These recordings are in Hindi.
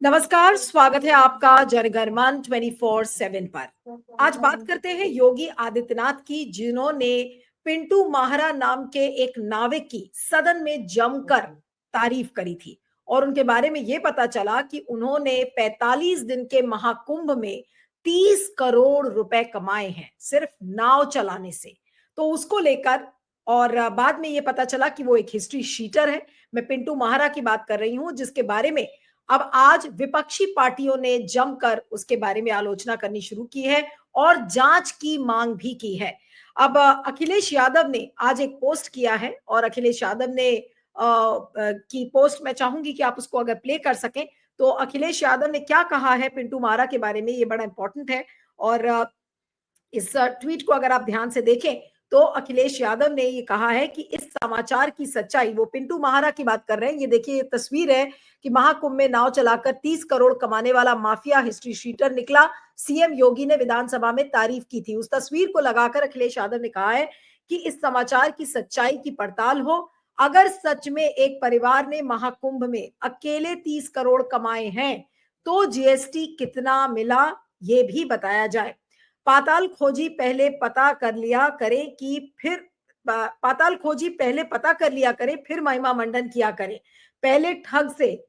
नमस्कार, स्वागत है आपका जनगणमन 24/7 पर। आज बात करते हैं योगी आदित्यनाथ की, जिन्होंने पिंटू महारा नाम के एक नाविक की सदन में जमकर तारीफ करी थी और उनके बारे में ये पता चला कि उन्होंने 45 दिन के महाकुंभ में 30 करोड़ रुपए कमाए हैं सिर्फ नाव चलाने से। तो उसको लेकर और बाद में ये पता चला कि वो एक हिस्ट्री शीटर है। मैं पिंटू महारा की बात कर रही हूं, जिसके बारे में अब आज विपक्षी पार्टियों ने जमकर उसके बारे में आलोचना करनी शुरू की है और जांच की मांग भी की है। अब अखिलेश यादव ने आज एक पोस्ट किया है और अखिलेश यादव ने की पोस्ट मैं चाहूंगी कि आप उसको अगर प्ले कर सकें। तो अखिलेश यादव ने क्या कहा है पिंटू मारा के बारे में, ये बड़ा इंपॉर्टेंट है। और इस ट्वीट को अगर आप ध्यान से देखें तो अखिलेश यादव ने ये कहा है कि इस समाचार की सच्चाई, वो पिंटू महारा की बात कर रहे हैं। ये देखिए, ये तस्वीर है कि महाकुंभ में नाव चलाकर 30 करोड़ कमाने वाला माफिया हिस्ट्री शीटर निकला। सीएम योगी ने विधानसभा में तारीफ की थी। उस तस्वीर को लगाकर अखिलेश यादव ने कहा है कि इस समाचार की सच्चाई की पड़ताल हो। अगर सच में एक परिवार ने महाकुंभ में अकेले 30 करोड़ कमाए हैं तो जीएसटी कितना मिला, ये भी बताया जाए। पाताल खोजी पहले पता कर लिया करे कि फिर पाताल खोजी पहले पता कर लिया करे, फिर महिमा मंडन किया करे। पहले ठग से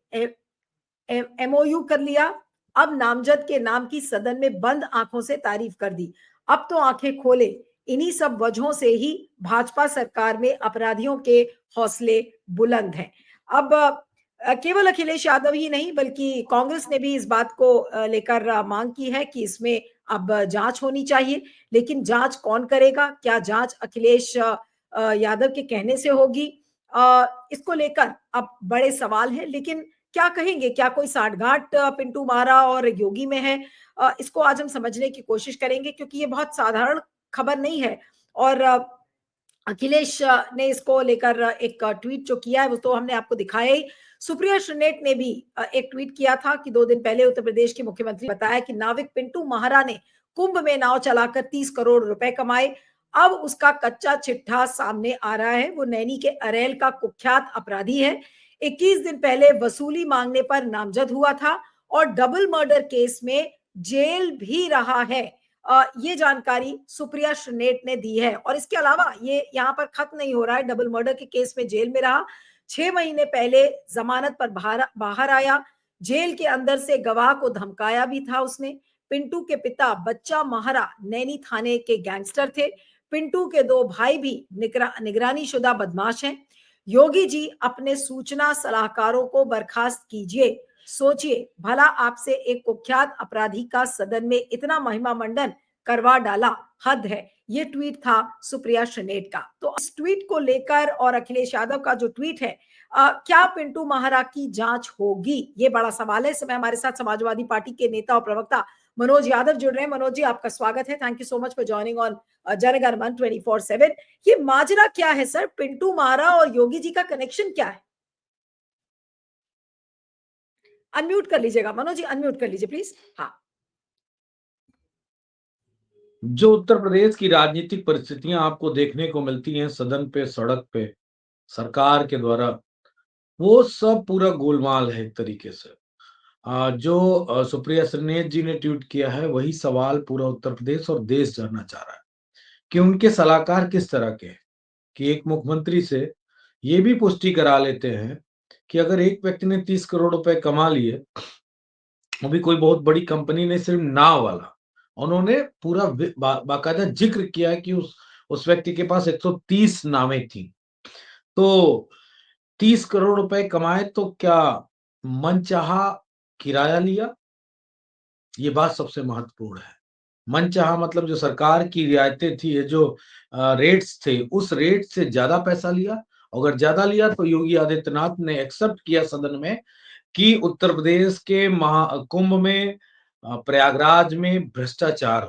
एमओयू कर लिया, अब नामजद के नाम की सदन में बंद आंखों से तारीफ कर दी। अब तो आंखें खोले। इन्हीं सब वजहों से ही भाजपा सरकार में अपराधियों के हौसले बुलंद हैं। अब केवल अखिलेश यादव ही नहीं बल्कि कांग्रेस ने भी इस बात को लेकर मांग की है कि इसमें अब जांच होनी चाहिए। लेकिन जांच कौन करेगा? क्या जांच अखिलेश यादव के कहने से होगी? इसको लेकर अब बड़े सवाल हैं। लेकिन क्या कहेंगे, क्या कोई साठगांठ पिंटू मारा और योगी में है? इसको आज हम समझने की कोशिश करेंगे, क्योंकि ये बहुत साधारण खबर नहीं है। और अखिलेश ने इसको लेकर एक ट्वीट जो किया है वो तो हमने आपको दिखाया ही। सुप्रिया श्रीनेट ने भी एक ट्वीट किया था कि 2 दिन पहले उत्तर प्रदेश के मुख्यमंत्री बताया कि नाविक पिंटू महारा ने कुंभ में नाव चलाकर 30 करोड़ रुपए कमाए। अब उसका कच्चा चिट्ठा सामने आ रहा है। वो नैनी के अरेल का कुख्यात अपराधी है। 21 दिन पहले वसूली मांगने पर नामजद हुआ था और डबल मर्डर केस में जेल भी रहा है। ये जानकारी सुप्रिया श्रीनेट ने दी है। और इसके अलावा ये यहाँ पर खत्म नहीं हो रहा है। डबल मर्डर के केस में जेल में रहा, 6 महीने पहले जमानत पर बाहर आया। जेल के अंदर से गवाह को धमकाया भी था उसने। पिंटू के पिता बच्चा महारा नैनी थाने के गैंगस्टर थे। पिंटू के 2 भाई भी निगरानी शुदा बदमाश हैं। योगी जी अपने सूचना सलाहकारों को बर्खास्त कीजिए। सोचिए, भला आपसे एक कुख्यात अपराधी का सदन में इतना महिमा मंडन करवा डाला, हद है। ये ट्वीट था सुप्रिया श्रीनेट का। तो इस ट्वीट को लेकर और अखिलेश यादव का जो ट्वीट है, क्या पिंटू महारा की जांच होगी, ये बड़ा सवाल है। इस समय हमारे साथ समाजवादी पार्टी के नेता और प्रवक्ता मनोज यादव जुड़ रहे हैं। मनोज जी, आपका स्वागत है। Thank you so much for joining on Jana Gana Mana 24/7। ये माजरा क्या है सर? पिंटू महारा और योगी जी का कनेक्शन क्या है? अनम्यूट कर लीजिएगा मनोज जी, अनम्यूट कर लीजिए प्लीज। हाँ। जो उत्तर प्रदेश की राजनीतिक परिस्थितियां आपको देखने को मिलती हैं सदन पे, सड़क पे, सरकार के द्वारा, वो सब पूरा गोलमाल है एक तरीके से। जो सुप्रिया श्रीनेत जी ने ट्वीट किया है, वही सवाल पूरा उत्तर प्रदेश और देश जानना चाह रहा है कि उनके सलाहकार किस तरह के हैं। कि एक मुख्यमंत्री से ये भी पुष्टि करा लेते हैं कि अगर एक व्यक्ति ने 30 करोड़ रुपए कमा लिए, वो भी कोई बहुत बड़ी कंपनी ने, सिर्फ नाव वाला, उन्होंने पूरा बाकायदा जिक्र किया है कि उस व्यक्ति के पास 130 नावें थी। तो 30 करोड़ रुपए कमाए तो क्या मनचाहा किराया लिया? ये बात सबसे महत्वपूर्ण है। मनचाहा मतलब जो सरकार की रियायतें थी, ये जो रेट्स थे, उस रेट से ज्यादा पैसा लिया। अगर ज्यादा लिया तो योगी आदित्यनाथ ने एक्सेप्ट किया सदन में कि उत्तर प्रदेश के महाकुंभ में, प्रयागराज में भ्रष्टाचार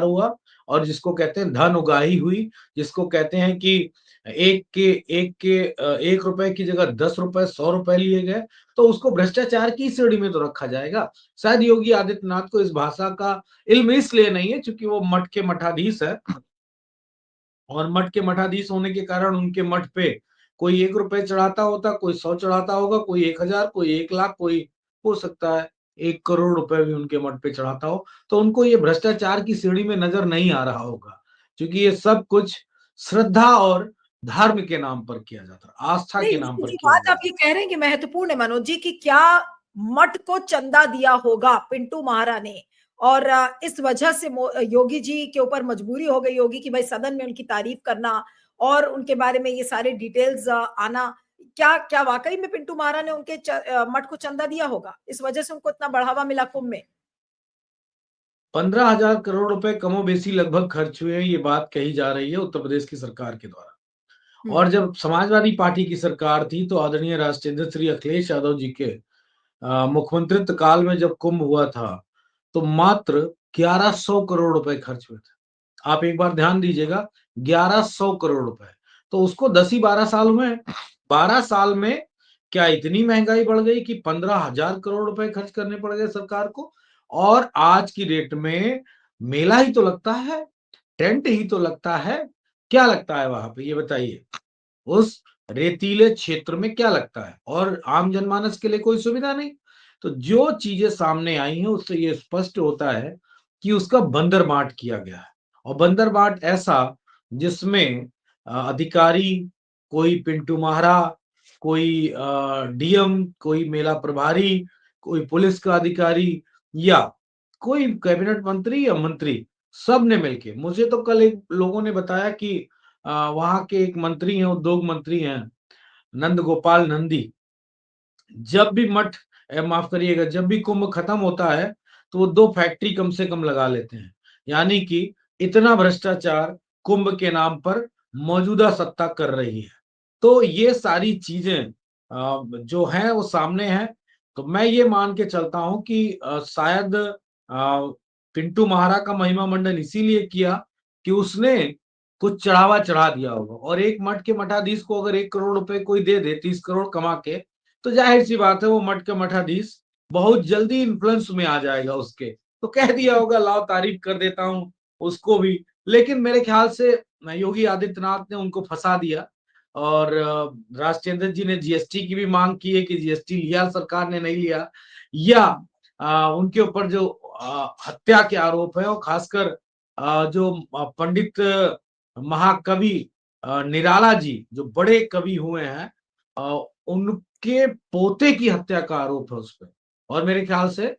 हुआ और जिसको कहते हैं धन उगाही हुई, जिसको कहते हैं कि एक रुपए की जगह 10 रुपए, 100 रुपए लिए गए, तो उसको भ्रष्टाचार की श्रेणी में तो रखा जाएगा। शायद योगी आदित्यनाथ को इस भाषा का इल्म इसलिए नहीं है क्योंकि वो मठ के मठाधीश है, और मठ के मठाधीश होने के कारण उनके मठ पे कोई 1 रुपए चढ़ाता होता, कोई 100 चढ़ाता होगा, कोई 1000, कोई 1 लाख, कोई हो सकता है 1 करोड़ रुपए भी उनके मठ पे चढ़ाता हो, तो उनको ये भ्रष्टाचार की सीढ़ी में नजर नहीं आ रहा होगा, क्योंकि ये सब कुछ श्रद्धा और धर्म के नाम पर किया जाता है, आस्था नहीं, के नाम लेकिन पर जो किया बात गया आप है। ये कह रहे हैं कि महत्वपूर्ण है मनोज जी, कि क्या मठ को चंदा दिया होगा पिंटू महारा ने, और इस वजह से योगी जी के ऊपर मजबूरी हो गई होगी कि भाई सदन में उनकी तारीफ करना और उनके बारे में ये सारे डिटेल्स आना। क्या क्या वाकई में पिंटू महारा ने उनके मठ को चंदा दिया होगा, इस वजह से उनको इतना बढ़ावा मिला कुंभ में? 15,000 करोड़ रुपए कमोबेशी लगभग खर्च हुए हैं, ये बात कही जा रही है उत्तर प्रदेश की सरकार के द्वारा। हम्म। और जब समाजवादी पार्टी की सरकार थी, तो आदरणीय राष्ट्रीय श्री अखिलेश यादव जी के मुख्यमंत्रित्व काल में जब कुंभ हुआ था, तो मात्र 1100 करोड़ रुपए खर्च हुए थे। आप एक बार ध्यान दीजिएगा, 1100 करोड़ रुपए। तो उसको 10 ही 12 साल हुए हैं। 12 साल में क्या इतनी महंगाई बढ़ गई कि 15,000 करोड़ रुपए खर्च करने पड़ गए सरकार को? और आज की डेट में मेला ही तो लगता है, टेंट ही तो लगता है, क्या लगता है वहां पे, ये बताइए? उस रेतीले क्षेत्र में क्या लगता है? और आम जनमानस के लिए कोई सुविधा नहीं। तो जो चीजें सामने आई हैं, उससे ये स्पष्ट होता है कि उसका बंदरबाट किया गया है, और बंदरबाट ऐसा जिसमें अधिकारी, कोई पिंटू महारा, कोई डीएम, कोई मेला प्रभारी, कोई पुलिस का अधिकारी, या कोई कैबिनेट मंत्री या मंत्री, सब ने मिलके, मुझे तो कल एक लोगों ने बताया कि वहां के एक मंत्री हैं, उद्योग मंत्री हैं, नंद गोपाल नंदी, जब भी माफ करिएगा, जब भी कुंभ खत्म होता है, तो वो 2 फैक्ट्री कम से कम लगा लेते हैं। यानी कि इतना भ्रष्टाचार कुंभ के नाम पर मौजूदा सत्ता कर रही है। तो ये सारी चीजें जो हैं वो सामने हैं। तो मैं ये मान के चलता हूं कि शायद पिंटू महारा का महिमा मंडन इसीलिए किया कि उसने कुछ चढ़ावा चढ़ा दिया होगा, और एक मठ के मठाधीश को अगर 1 करोड़ रुपए कोई दे दे, 30 करोड़ कमा के, तो जाहिर सी बात है वो मठ का मठाधीश बहुत जल्दी इन्फ्लुएंस में आ जाएगा उसके। तो कह दिया होगा लाओ तारीफ कर देता हूं उसको भी। लेकिन मेरे ख्याल से योगी आदित्यनाथ ने उनको फंसा दिया, और राष्ट्रीय जी ने जीएसटी की भी मांग की है कि जीएसटी लिया सरकार ने, नहीं लिया, या उनके ऊपर जो हत्या के आरोप है, और खासकर जो पंडित महाकवि निराला जी, जो बड़े कवि हुए हैं, उनके पोते की हत्या का आरोप है उस पर। और मेरे ख्याल से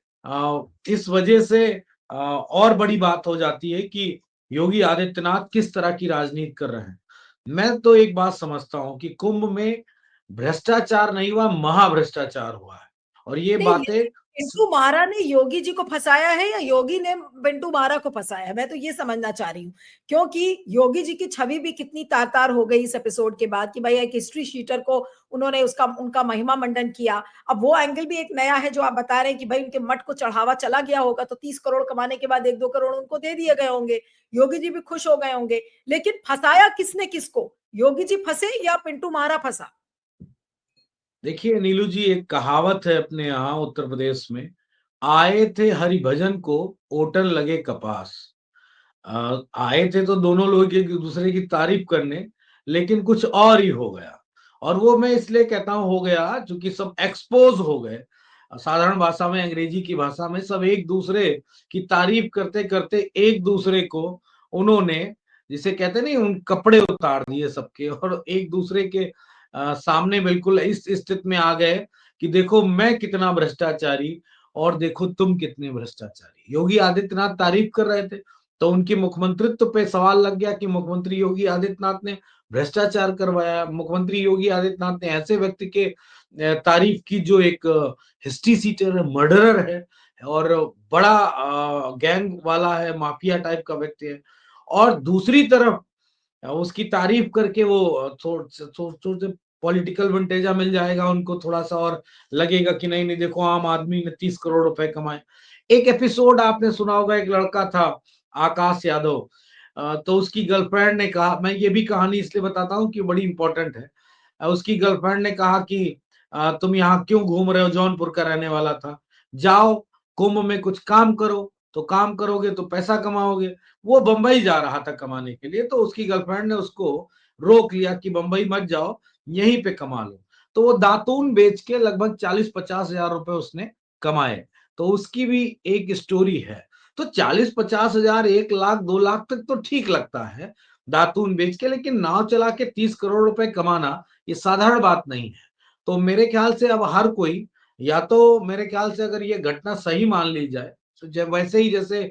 इस वजह से और बड़ी बात हो जाती है कि योगी आदित्यनाथ किस तरह की राजनीति कर रहे हैं। मैं तो एक बात समझता हूं कि कुंभ में भ्रष्टाचार नहीं हुआ, महाभ्रष्टाचार हुआ है, और ये नहीं, बातें। लेकिन पिंटू महारा ने योगी जी को फंसाया है या योगी ने पिंटू महारा को फंसाया है, मैं तो ये समझना चाह रही हूँ। क्योंकि योगी जी की छवि भी कितनी तार तार हो गई इस एपिसोड के बाद कि भाई एक हिस्ट्री शीटर को उन्होंने उसका उनका महिमा मंडन किया। अब वो एंगल भी एक नया है जो आप बता रहे हैं कि भाई उनके मठ को चढ़ावा चला गया होगा, तो 30 करोड़ कमाने के बाद 1-2 करोड़ उनको दे दिए गए होंगे, योगी जी भी खुश हो गए होंगे। लेकिन फंसाया किसने किसको? योगी जी फंसे या पिंटू महारा फंसा? देखिए नीलू जी, एक कहावत है अपने यहाँ उत्तर प्रदेश में, आए थे हरिभजन को, ओटन लगे कपास। आए थे तो दोनों लोग एक दूसरे की तारीफ करने, लेकिन कुछ और ही हो गया। और वो मैं इसलिए कहता हूं हो गया क्योंकि सब एक्सपोज हो गए। साधारण भाषा में, अंग्रेजी की भाषा में, सब एक दूसरे की तारीफ करते करते एक दूसरे को उन्होंने, जिसे कहते नहीं, उन कपड़े उतार दिए सबके, और एक दूसरे के सामने बिल्कुल इस स्थिति में आ गए कि देखो मैं कितना भ्रष्टाचारी, और देखो तुम कितने भ्रष्टाचारी। योगी आदित्यनाथ तारीफ कर रहे थे, तो उनके मुख्यमंत्रित्व पे सवाल लग गया कि मुख्यमंत्री योगी आदित्यनाथ ने भ्रष्टाचार करवाया। मुख्यमंत्री योगी आदित्यनाथ ने ऐसे व्यक्ति के तारीफ की जो एक हिस्ट्री सीटर है, मर्डरर है, और बड़ा गैंग वाला है, माफिया टाइप का व्यक्ति है। और दूसरी तरफ उसकी तारीफ करके वो थोड़े पॉलिटिकल विंटेजा मिल जाएगा उनको, थोड़ा सा और लगेगा कि नहीं नहीं देखो आम आदमी ने 30 करोड़ रुपए कमाए। एक एपिसोड आपने सुना होगा, एक लड़का था आकाश यादव, तो उसकी गर्लफ्रेंड ने कहा, मैं ये भी कहानी इसलिए बताता हूँ कि बड़ी इंपॉर्टेंट है। उसकी गर्लफ्रेंड ने कहा कि तुम यहाँ क्यों घूम रहे हो, जौनपुर का रहने वाला था, जाओ कुंभ में कुछ काम करो, तो काम करोगे तो पैसा कमाओगे। वो बंबई जा रहा था कमाने के लिए, तो उसकी गर्लफ्रेंड ने उसको रोक लिया कि बंबई मत जाओ, यहीं पे कमा लो। तो वो दातून बेच के लगभग 40-50 हजार रुपए उसने कमाए, तो उसकी भी एक स्टोरी है। तो 40-50 हजार, 1 लाख, 2 लाख तक तो ठीक लगता है दातून बेच के, लेकिन नाव चला के 30 करोड़ रुपए कमाना ये साधारण बात नहीं है। तो मेरे ख्याल से अब हर कोई, या तो मेरे ख्याल से अगर ये घटना सही मान ली जाए, तो जब वैसे ही जैसे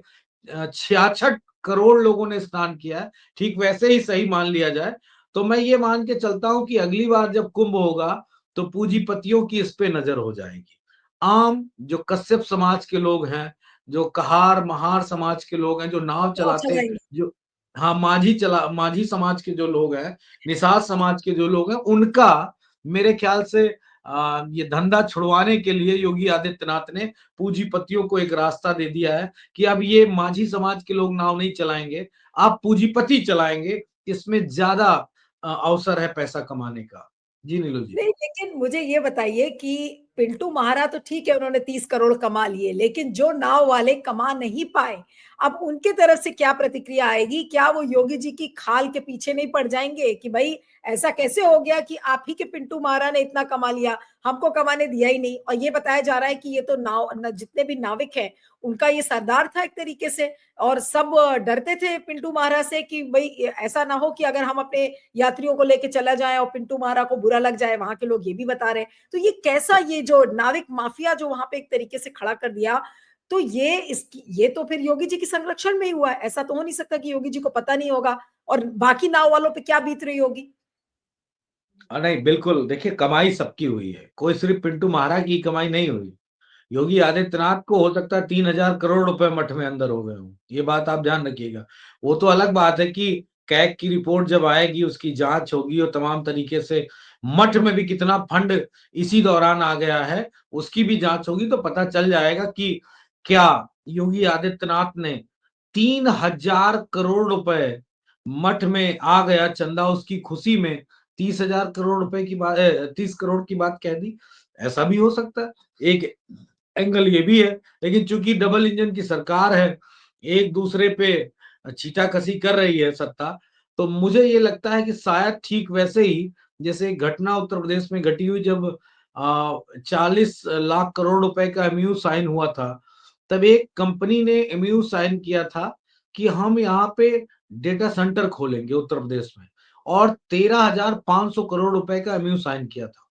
66 करोड़ लोगों ने स्नान किया है, ठीक वैसे ही सही मान लिया जाए, तो मैं ये मान के चलता हूँ कि अगली बार जब कुंभ होगा, तो पूंजीपतियों की इस पे नजर हो जाएगी। आम जो कश्यप समाज के लोग हैं, जो कहार महार समाज के लोग हैं, जो नाव नाव चलाते, चलाएंगे। जो हाँ माझी समाज के जो लोग हैं, निषाद समाज के जो लोग हैं, उनका मेरे ख्याल से ये धंधा छुड़वाने के लिए योगी आदित्यनाथ ने पूंजीपतियों को एक रास्ता दे दिया है कि अब ये माझी समाज के लोग नाव नहीं चलाएंगे, आप पूंजीपति चलाएंगे, इसमें ज्यादा अवसर है पैसा कमाने का। जी नीलू जी। नहीं, लेकिन मुझे ये बताइए कि पिंटू महारा तो ठीक है, उन्होंने 30 करोड़ कमा लिए, लेकिन जो नाव वाले कमा नहीं पाए, अब उनके तरफ से क्या प्रतिक्रिया आएगी? क्या वो योगी जी की खाल के पीछे नहीं पड़ जाएंगे कि भाई ऐसा कैसे हो गया कि आप ही के पिंटू महारा ने इतना कमा लिया, हमको कमाने दिया ही नहीं? और ये बताया जा रहा है कि ये तो जितने भी नाविक हैं, उनका ये सरदार था एक तरीके से, और सब डरते थे पिंटू महारा से कि भाई ऐसा ना हो कि अगर हम अपने यात्रियों को लेके चला जाए और पिंटू महारा को बुरा लग जाए, वहां के लोग ये भी बता रहे हैं। तो ये कैसा, ये जो नाविक माफिया जो वहां पे एक तरीके से खड़ा कर दिया, तो ये तो फिर योगी जी की संरक्षण में ही हुआ है। ऐसा तो हो नहीं सकता कि योगी जी को पता नहीं होगा और बाकी नाव वालों पे क्या बीत रही होगी। नहीं बिल्कुल, देखिए कमाई सबकी हुई है, कोई सिर्फ पिंटू महाराज की कमाई नहीं हुई। योगी आदित्यनाथ को हो सकता है 3,000 करोड़ रुपए मठ में अंदर हो गए हों, ये बात आप ध्यान रखिएगा। वो तो अलग बात है कि कैग की रिपोर्ट जब आएगी, उसकी जांच होगी और तमाम तरीके से मठ में भी कितना फंड इसी दौरान आ गया है, उसकी भी जांच होगी, तो पता चल जाएगा कि क्या योगी आदित्यनाथ ने 3,000 करोड़ रुपए मठ में आ गया चंदा, उसकी खुशी में 30,000 करोड़ रुपए की बात, 30 करोड़ की बात कह दी। ऐसा भी हो सकता है, एक एंगल ये भी है। लेकिन चूंकि डबल इंजन की सरकार है, एक दूसरे पे छीटाकशी कर रही है सत्ता, तो मुझे ये लगता है कि शायद ठीक वैसे ही जैसे घटना उत्तर प्रदेश में घटी हुई, जब 40 लाख करोड़ रुपए का एमयू साइन हुआ था, तब एक कंपनी ने एमयू साइन किया था कि हम यहाँ पे डेटा सेंटर खोलेंगे उत्तर प्रदेश में, और 13,500 करोड़ रुपए का एमयू साइन किया था।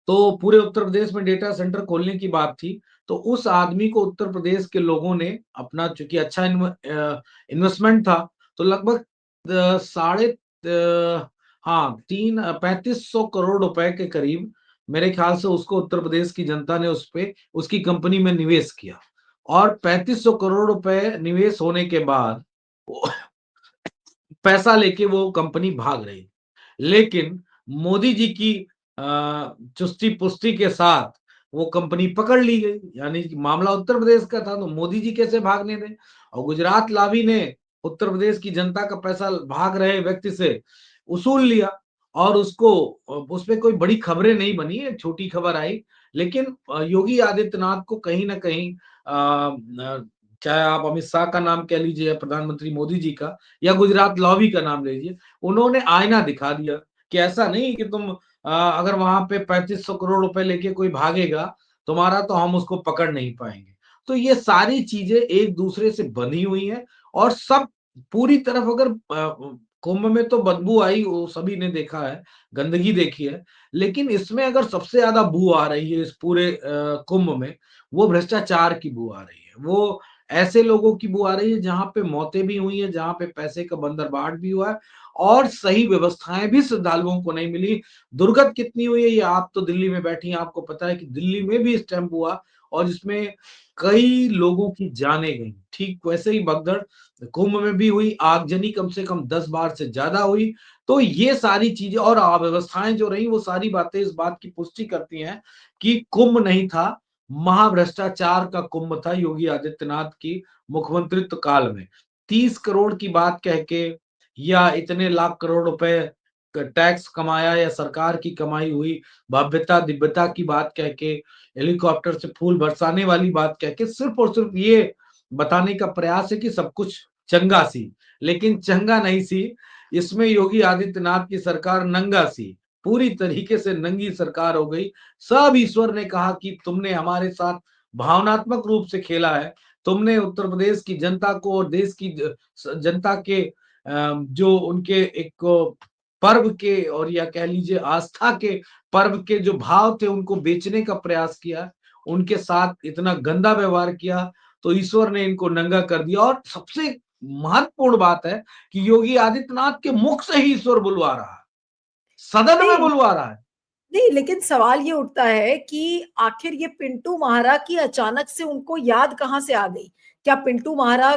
तो पूरे उत्तर प्रदेश में डेटा सेंटर खोलने की बात थी, तो उस आदमी को उत्तर प्रदेश के लोगों ने अपना, चूंकि अच्छा इन्वेस्टमेंट था, तो लगभग साढ़े हाँ 3500 करोड़ रुपए के करीब मेरे ख्याल से उसको उत्तर प्रदेश की जनता ने उस पे उसकी कंपनी में निवेश किया, और 3500 करोड़ रुपए निवेश होने के बाद पैसा लेके वो कंपनी भाग रही। लेकिन मोदी जी की चुस्ती पुस्ती के साथ वो कंपनी पकड़ ली गई, यानी कि मामला उत्तर प्रदेश का था, तो मोदी जी कैसे भागने दें। और गुजरात लावी ने उत्तर प्रदेश की जनता का पैसा भाग रहे व्यक्ति से उसूल लिया, और उसको उसमें कोई बड़ी खबरें नहीं बनी, एक छोटी खबर आई। लेकिन योगी आदित्यनाथ को कहीं ना कहीं चाहे आप अमित शाह का नाम कह लीजिए, या प्रधानमंत्री मोदी जी का, या गुजरात लॉबी का नाम लीजिए, उन्होंने आईना दिखा दिया कि ऐसा नहीं कि तुम अगर वहां पे 3500 करोड़ रुपए लेके कोई भागेगा तुम्हारा, तो हम उसको पकड़ नहीं पाएंगे। तो ये सारी चीजें एक दूसरे से बंधी हुई हैं, और सब पूरी तरफ अगर कुंभ में तो बदबू आई, वो सभी ने देखा है, गंदगी देखी है, लेकिन इसमें अगर सबसे ज्यादा बू आ रही है इस पूरे कुंभ में, वो भ्रष्टाचार की बू आ रही है, वो ऐसे लोगों की बू आ रही है जहां पे मौतें भी हुई है, जहां पे पैसे का बंदरबाट भी हुआ है, और सही व्यवस्थाएं भी श्रद्धालुओं को नहीं मिली। दुर्गत कितनी हुई है ये आप तो दिल्ली में बैठी हैं, आपको पता है कि दिल्ली में भी स्टैम्प हुआ, और जिसमें कई लोगों की जानें गई। ठीक वैसे ही भगदड़ कुंभ में भी हुई, आगजनी कम से कम 10 बार से ज्यादा हुई। तो ये सारी चीजें और अव्यवस्थाएं जो रही, वो सारी बातें इस बात की पुष्टि करती हैं कि कुंभ नहीं था, महाभ्रष्टाचार का कुंभ था योगी आदित्यनाथ की मुख्यमंत्रित्व काल में। 30 करोड़ की बात कह के, या इतने लाख करोड़ रुपए टैक्स कमाया, या सरकार की कमाई हुई, भव्यता दिव्यता की बात कह के, हेलीकॉप्टर से फूल बरसाने वाली बात कह के, सिर्फ और सिर्फ ये बताने का प्रयास है कि सब कुछ चंगा सी, लेकिन चंगा नहीं सी। इसमें योगी आदित्यनाथ की सरकार नंगा सी, पूरी तरीके से नंगी सरकार हो गई। सब ईश्वर ने कहा कि तुमने हमारे साथ भावनात्मक रूप से खेला है। तुमने उत्तर प्रदेश की जनता को और देश की जनता के जो उनके एक पर्व के और या कह लीजिए आस्था के पर्व के जो भाव थे उनको बेचने का प्रयास किया। उनके साथ इतना गंदा व्यवहार किया, तो ईश्वर ने इनको नंगा कर दिया। और सबसे महत्वपूर्ण बात है कि योगी आदित्यनाथ के मुख से ही ईश्वर बुलवा रहा है, सदन में नहीं बुलवा रहा है। नहीं, लेकिन सवाल ये उठता है कि आखिर ये पिंटू महारा की अचानक से उनको याद कहाँ से आ गई? क्या पिंटू महारा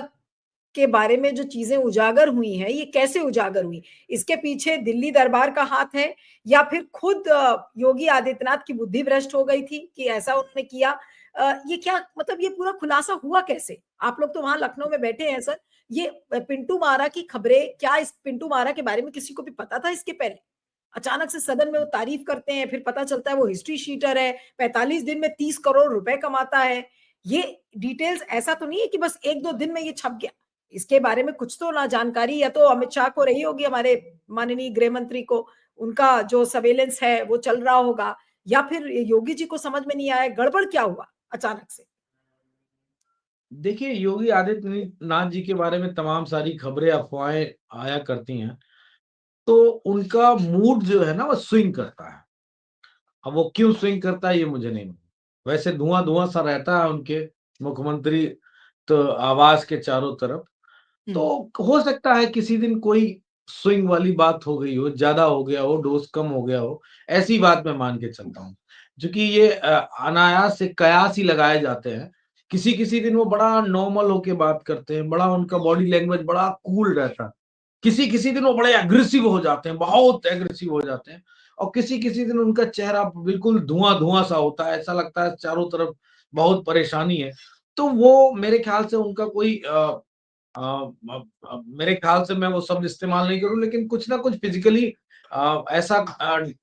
के बारे में जो चीजें उजागर हुई हैं, ये कैसे उजागर हुई? इसके पीछे दिल्ली दरबार का हाथ है, या फिर खुद योगी आदित्यनाथ की बुद्धि भ्रष्ट हो गई थी कि ऐसा उन्होंने किया? ये क्या मतलब, ये पूरा खुलासा हुआ कैसे? आप लोग तो वहां लखनऊ में बैठे हैं सर। ये पिंटू महारा की खबरें, क्या इस पिंटू महारा के बारे में किसी को भी पता था इसके पहले? अचानक से सदन में वो तारीफ करते हैं, फिर पता चलता है वो हिस्ट्री शीटर है, 45 दिन में 30 करोड़ रुपए कमाता है। ये डिटेल्स ऐसा तो नहीं है कि बस एक दो दिन में ये छप गया। इसके बारे में कुछ तो ना जानकारी या तो अमित शाह को रही होगी, हमारे माननीय गृह मंत्री को, उनका जो सर्वेलेंस है वो चल रहा होगा, या फिर योगी जी को समझ में नहीं आया गड़बड़ क्या हुआ अचानक से। देखिए, योगी आदित्यनाथ जी के बारे में तमाम सारी खबरें, अफ़वाहें आया करती हैं, तो उनका मूड जो है ना वो स्विंग करता है। अब वो क्यों स्विंग करता है ये मुझे नहीं मालूम। वैसे धुआँ-धुआँ सा रहता है उनके मुख्यमंत्री तो आवास के चारों तरफ। हम्म। तो हो सकता है किसी दिन कोई स्विंग वाली बात हो गई हो, ज़्यादा हो गया हो, डोज़ कम हो गया हो, ऐसी बात मैं मान के चलता हूँ। चूँकि ये अनायास से कयास ही लगाए जाते हैं। किसी-किसी दिन वो बड़ा नॉर्मल होके बात करते हैं, बड़ा उनका बॉडी लैंग्वेज बड़ा कूल रहता है। किसी-किसी दिन वो बड़े एग्रेसिव हो जाते हैं, बहुत एग्रेसिव हो जाते हैं और किसी-किसी दिन उनका चेहरा बिल्कुल धुआँ-धुआँ सा होता है, ऐसा लगता है चारों तरफ बहुत परेशानी है। तो वो मेरे ख़्याल से उनका कोई मेरे ख्याल से मैं वो शब्द इस्तेमाल नहीं करूँ लेकिन कुछ ना कुछ फिज़िकली ऐसा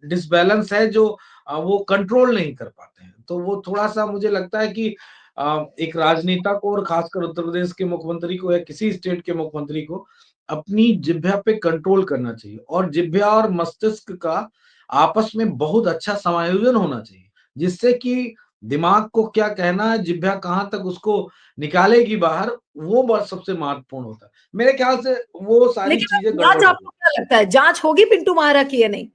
डिसबैलेंस है जो वो कंट्रोल नहीं कर पाते हैं। तो वो थोड़ा-सा मुझे लगता है कि एक राजनेता को और ख़ासकर उत्तर प्रदेश के मुख्यमंत्री को या किसी स्टेट के मुख्यमंत्री को अपनी जिह्वा पे कंट्रोल करना चाहिए और जिह्वा और मस्तिष्क का आपस में बहुत अच्छा समायोजन होना चाहिए, जिससे कि दिमाग को क्या कहना है, जिह्वा कहाँ तक उसको निकालेगी बाहर, वो बात सबसे महत्वपूर्ण होता है। मेरे ख्याल से वो सारी लेकिन चीज़ें जांच, गड़बड़ हो गई। आपको क्या लगता है जांच होगी पिंटू महारा की या नहीं?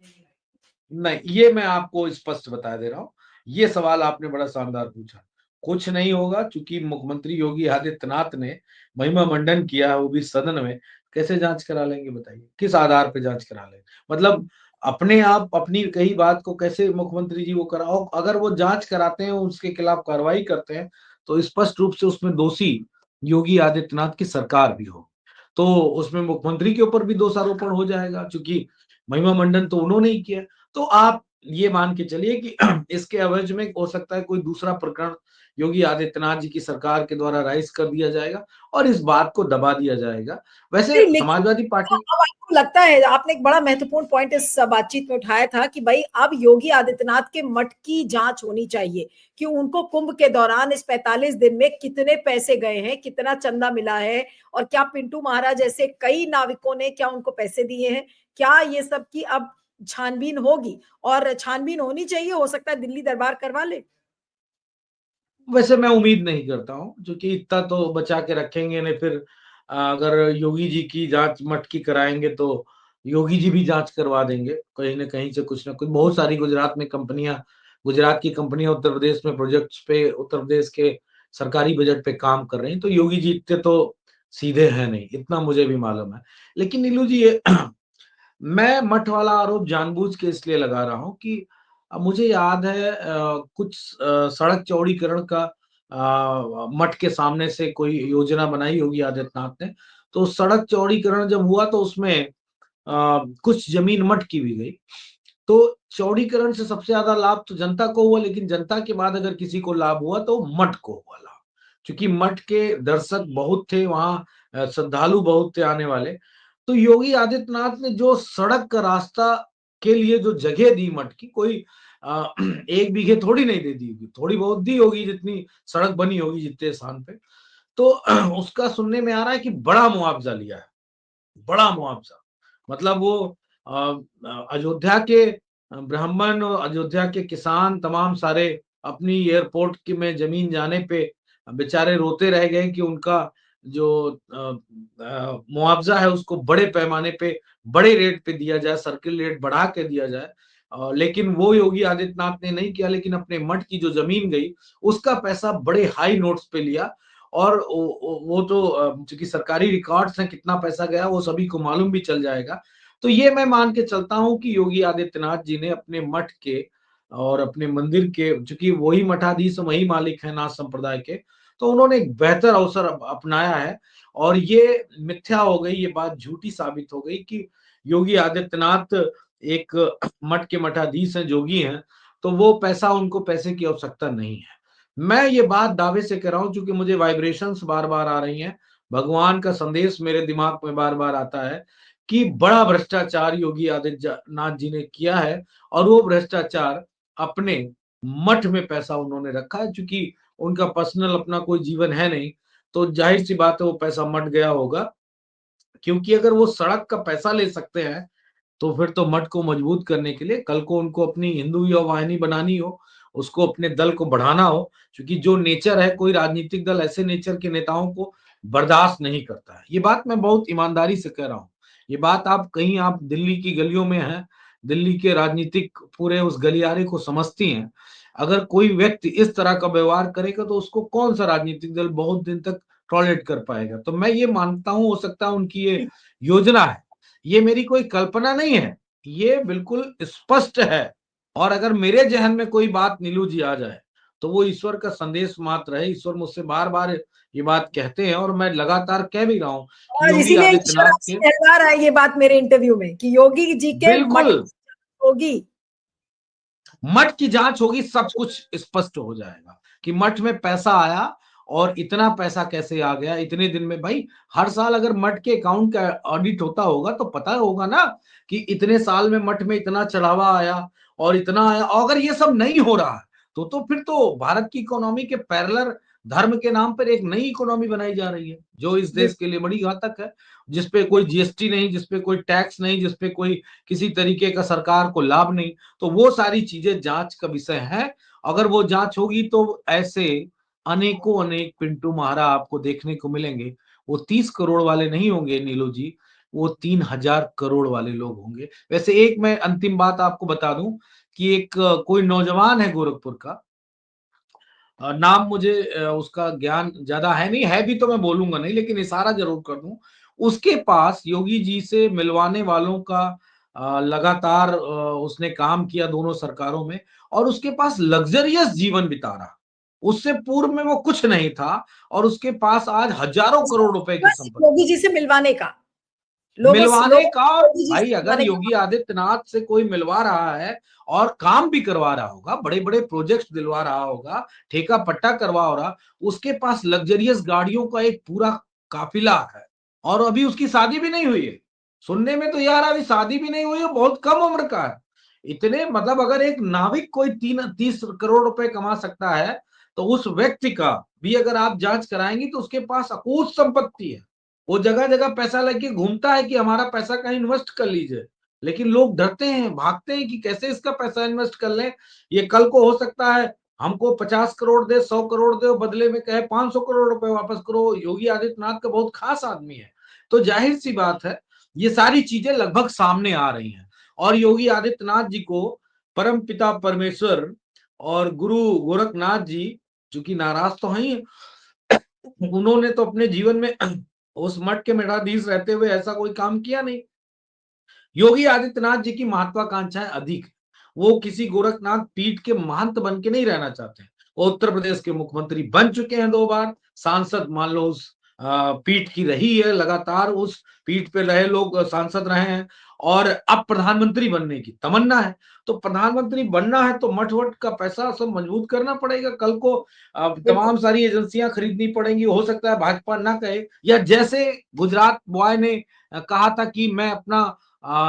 नहीं, ये मैं आपको स्पष्ट बता दे रहा हूँ। ये सवाल आपने बड़ा शानदार पूछा। कुछ नहीं होगा चूँकि मुख्यमंत्री योगी आदित्यनाथ ने महिमा मंडन किया है, वो भी सदन में, कैसे जाँच करा लेंगे बताइए? किस आधार पे जाँच करा लेंगे? मतलब अपने आप अपनी कही बात को कैसे मुख्यमंत्री जी वो कराओ अगर वो जाँच कराते हैं, उसके खिलाफ कार्रवाई करते हैं, तो स्पष्ट रूप से उसमें दोषी योगी आदित्यनाथ की सरकार भी हो। तो उसमें मुख्यमंत्री के ऊपर भी दोषारोपण हो जाएगा चूँकि महिमा मंडन तो उन्होंने ही किया है। तो आप ये मान के चलिए कि इसके एवज में हो सकता है कोई दूसरा प्रकरण योगी आदित्यनाथ जी की सरकार के द्वारा राइज़ कर दिया जाएगा और इस बात को दबा दिया जाएगा। वैसे नहीं, लेकिन समाजवादी क्या पार्टी अब आपको लगता है, आपने एक बड़ा महत्वपूर्ण पॉइंट इस बातचीत में उठाया था कि भाई अब योगी आदित्यनाथ के मठ की जांच होनी चाहिए कि उनको कुंभ के दौरान इस 45 दिन में कितने पैसे गए हैं, कितना चंदा मिला है, और क्या पिंटू महाराज जैसे कई नाविकों ने क्या उनको पैसे दिए हैं? क्या ये सब की अब छानबीन होगी? और छानबीन होनी चाहिए, हो सकता है दिल्ली दरबार करवा ले। वैसे मैं उम्मीद नहीं करता हूँ, क्योंकि इतना तो बचा के रखेंगे नहीं फिर अगर योगी जी की जाँच मठ की कराएँगे तो योगी जी भी जाँच करवा देंगे, कहीं न कहीं से कुछ न कुछ। बहुत सारी गुजरात की कंपनियाँ उत्तर प्रदेश में प्रोजेक्ट्स पे उत्तर प्रदेश के सरकारी बजट पे काम कर रही हैं, तो योगी जी इतने तो सीधे हैं नहीं, इतना मुझे भी मालूम है। लेकिन नीलू जी ये मैं मठ वाला आरोप जानबूझ के इसलिए लगा रहा हूँ कि मुझे याद है कुछ सड़क चौड़ीकरण का मठ के सामने से कोई योजना बनाई योगी आदित्यनाथ ने। तो सड़क चौड़ीकरण जब हुआ तो उसमें कुछ ज़मीन मठ की भी गई। तो चौड़ीकरण से सबसे ज़्यादा लाभ तो जनता को हुआ, लेकिन जनता के बाद अगर किसी को लाभ हुआ तो मठ को हुआ लाभ। क्योंकि मठ के दर्शक बहुत थे वहाँ श्रद्धालु बहुत थे आने वाले। तो योगी आदित्यनाथ ने जो सड़क का रास्ता के लिए जो जगह दी मठ की कोई 1 बीघे थोड़ी नहीं दे दी होगी, थोड़ी बहुत दी होगी जितनी सड़क बनी होगी जितने स्थान पे। तो उसका सुनने में आ रहा है कि बड़ा मुआवज़ा लिया है, बड़ा मुआवज़ा। मतलब वो अयोध्या के ब्राह्मण और अयोध्या के किसान तमाम सारे अपनी एयरपोर्ट की में जमीन जाने पे बेचारे रोते रह गए कि उनका जो मुआवजा है उसको बड़े पैमाने पे बड़े रेट पे दिया जाए, सर्किल रेट बढ़ा के दिया जाए। लेकिन वो योगी आदित्यनाथ ने नहीं किया, लेकिन अपने मठ की जो जमीन गई उसका पैसा बड़े हाई नोट्स पे लिया। और वो तो चूंकि सरकारी रिकॉर्ड्स हैं कितना पैसा गया वो सभी को मालूम भी चल जाएगा। तो ये मैं मान के चलता हूँ कि योगी आदित्यनाथ जी ने अपने मठ के और अपने मंदिर के, चूंकि वही मठाधीश वही मालिक है नाथ संप्रदाय के, तो उन्होंने एक बेहतर अवसर अपनाया है। और ये मिथ्या हो गई, ये बात झूठी साबित हो गई कि योगी आदित्यनाथ एक मठ के मठाधीश हैं, जोगी हैं, तो वो पैसा, उनको पैसे की आवश्यकता नहीं है। मैं ये बात दावे से कह रहा हूं क्योंकि मुझे वाइब्रेशंस बार बार आ रही हैं, भगवान का संदेश मेरे दिमाग में बार बार आता है कि बड़ा भ्रष्टाचार योगी आदित्यनाथ जी ने किया है। और वो भ्रष्टाचार अपने मठ में पैसा उन्होंने रखा है, क्योंकि उनका पर्सनल अपना कोई जीवन है नहीं, तो जाहिर सी बात है वो पैसा मट गया होगा। क्योंकि अगर वो सड़क का पैसा ले सकते हैं तो फिर तो मठ को मजबूत करने के लिए कल को उनको अपनी हिंदू युवा वाहिनी बनानी हो, उसको अपने दल को बढ़ाना हो, क्योंकि जो नेचर है कोई राजनीतिक दल ऐसे नेचर के नेताओं को बर्दाश्त नहीं करता है। ये बात मैं बहुत ईमानदारी से कह रहा हूँ। ये बात आप कहीं, आप दिल्ली की गलियों में हैं, दिल्ली के राजनीतिक पूरे उस गलियारे को समझती हैं। अगर कोई व्यक्ति इस तरह का व्यवहार करेगा तो उसको कौन सा राजनीतिक दल बहुत दिन तक टॉलरेट कर पाएगा। तो मैं ये मानता हूं, हो सकता है उनकी ये योजना है, ये मेरी कोई कल्पना नहीं है, ये बिल्कुल स्पष्ट है। और अगर मेरे जहन में कोई बात नीलू जी आ जाए तो वो ईश्वर का संदेश मात्र है। ईश्वर मुझसे बार बार ये बात कहते हैं और मैं लगातार कह भी रहा हूं कि और योगी इसीलिए ईश्वर आदित्यनाथ आपसे के, कहला रहा है ये बात मेरे इंटरव्यू में कि योगी जी के बिल्कुल, मठ होगी। मठ की जांच होगी, सब कुछ स्पष्ट हो जाएगा कि मठ में पैसा आया और इतना पैसा कैसे आ गया इतने दिन में। भाई हर साल अगर मठ के अकाउंट का ऑडिट होता होगा तो पता होगा ना कि इतने साल में मठ में इतना चढ़ावा आया और इतना आया। और अगर ये सब नहीं हो रहा है तो फिर तो भारत की इकोनॉमी के पैरेलल धर्म के नाम पर एक नई इकोनॉमी बनाई जा रही है जो इस देश के लिए बड़ी घातक है, जिसपे कोई बिल्कुल। जीएसटी नहीं, जिसपे कोई टैक्स नहीं, जिसपे कोई किसी तरीके का सरकार को लाभ नहीं। तो वो सारी चीजें जांच का विषय है। अगर वो जांच होगी तो ऐसे अनेकों अनेक पिंटू महारा आपको देखने को मिलेंगे। वो 30 करोड़ वाले नहीं होंगे नीलू जी, वो 3,000 करोड़ वाले लोग होंगे। वैसे एक मैं अंतिम बात आपको बता दूं कि एक कोई नौजवान है गोरखपुर का, नाम मुझे उसका ज्ञान ज्यादा है नहीं, है भी तो मैं बोलूंगा नहीं, लेकिन इशारा जरूर कर दूं। उसके पास योगी जी से मिलवाने वालों का लगातार उसने काम किया दोनों सरकारों में, और उसके पास लग्जरियस जीवन बिता रहा। उससे पूर्व में वो कुछ नहीं था और उसके पास आज हजारों करोड़ रुपए की बस संपत्ति। योगी जी से मिलवाने का, मिलवाने लोगों का, को योगी जी भाई से अगर मिलवाने योगी का। आदित्यनाथ से कोई मिलवा रहा है और काम भी करवा रहा होगा, बड़े बड़े प्रोजेक्ट्स दिलवा रहा होगा, ठेका पट्टा करवा हो रहा, उसके पास लग्जरियस गाड़ियों का एक पूरा काफिला है। और अभी उसकी शादी भी नहीं हुई है। सुनने में तो यार अभी शादी भी नहीं हुई है, बहुत कम उम्र का है। इतने मतलब अगर एक नाविक कोई 30 करोड़ रुपए कमा सकता है तो उस व्यक्ति का भी अगर आप जांच कराएंगी तो उसके पास अकूत संपत्ति है। वो जगह जगह पैसा लेके घूमता है कि हमारा पैसा कहीं इन्वेस्ट कर लीजिए, लेकिन लोग डरते हैं, भागते हैं कि कैसे इसका पैसा इन्वेस्ट कर लें। ये कल को हो सकता है हमको 50 करोड़ दे, 100 करोड़ दे और बदले में कहे 500 करोड़ रुपए वापस करो। योगी आदित्यनाथ का बहुत खास आदमी है। तो जाहिर सी बात है ये सारी चीजें लगभग सामने आ रही हैं। और योगी आदित्यनाथ जी को परम पिता परमेश्वर और गुरु गोरखनाथ जी, चूंकि नाराज तो हैं, उन्होंने तो अपने जीवन में उस मठ के मठाधीश रहते हुए ऐसा कोई काम किया नहीं। योगी आदित्यनाथ जी की महत्वाकांक्षाएं अधिक है। वो किसी गोरखनाथ पीठ के महंत बन के नहीं रहना चाहते। वो उत्तर प्रदेश के मुख्यमंत्री बन चुके हैं 2 बार, सांसद मान लो उस पीठ की रही है, लगातार उस पीठ पे रहे लोग सांसद रहे हैं, और अब प्रधानमंत्री बनने की तमन्ना है। तो प्रधानमंत्री बनना है तो मठ वट का पैसा सब मजबूत करना पड़ेगा। कल को बिल्कुल। तमाम सारी एजेंसियां खरीदनी पड़ेंगी। हो सकता है भाजपा ना कहे, या जैसे गुजरात बॉय ने कहा था कि मैं अपना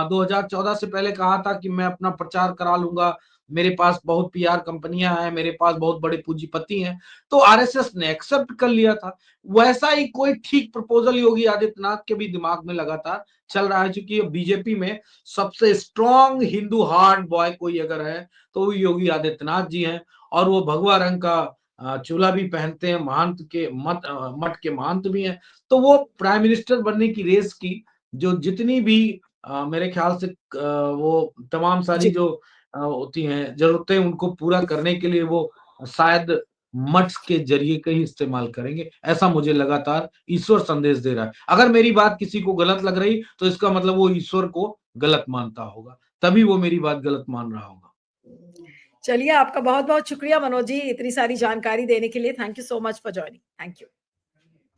2014 से पहले कहा था कि मैं अपना प्रचार करा लूंगा, मेरे पास बहुत पीआर कंपनियां हैं, मेरे पास बहुत बड़े पूंजीपति हैं, तो आरएसएस ने एक्सेप्ट कर लिया था। वैसा ही कोई ठीक प्रपोजल योगी आदित्यनाथ के भी दिमाग में लगातार चल रहा है, क्योंकि बीजेपी में सबसे स्ट्रॉन्ग हिंदू हार्ड बॉय कोई अगर है तो वो योगी आदित्यनाथ जी हैं, और वो भगवा रंग का चोला भी पहनते हैं, महंत के मठ के महंत भी हैं। तो वो प्राइम मिनिस्टर बनने की रेस की जो जितनी भी मेरे ख्याल से वो तमाम सारी जी। जो होती हैं जरूरतें, उनको पूरा करने के लिए वो शायद मठ के जरिए का ही इस्तेमाल करेंगे, ऐसा मुझे लगातार ईश्वर संदेश दे रहा है। अगर मेरी बात किसी को गलत लग रही तो इसका मतलब वो ईश्वर को गलत मानता होगा, तभी वो मेरी बात गलत मान रहा होगा। चलिए, आपका बहुत-बहुत शुक्रिया मनोज जी, इतनी सारी जानकारी देने के लिए। Thank you so much for joining. Thank you.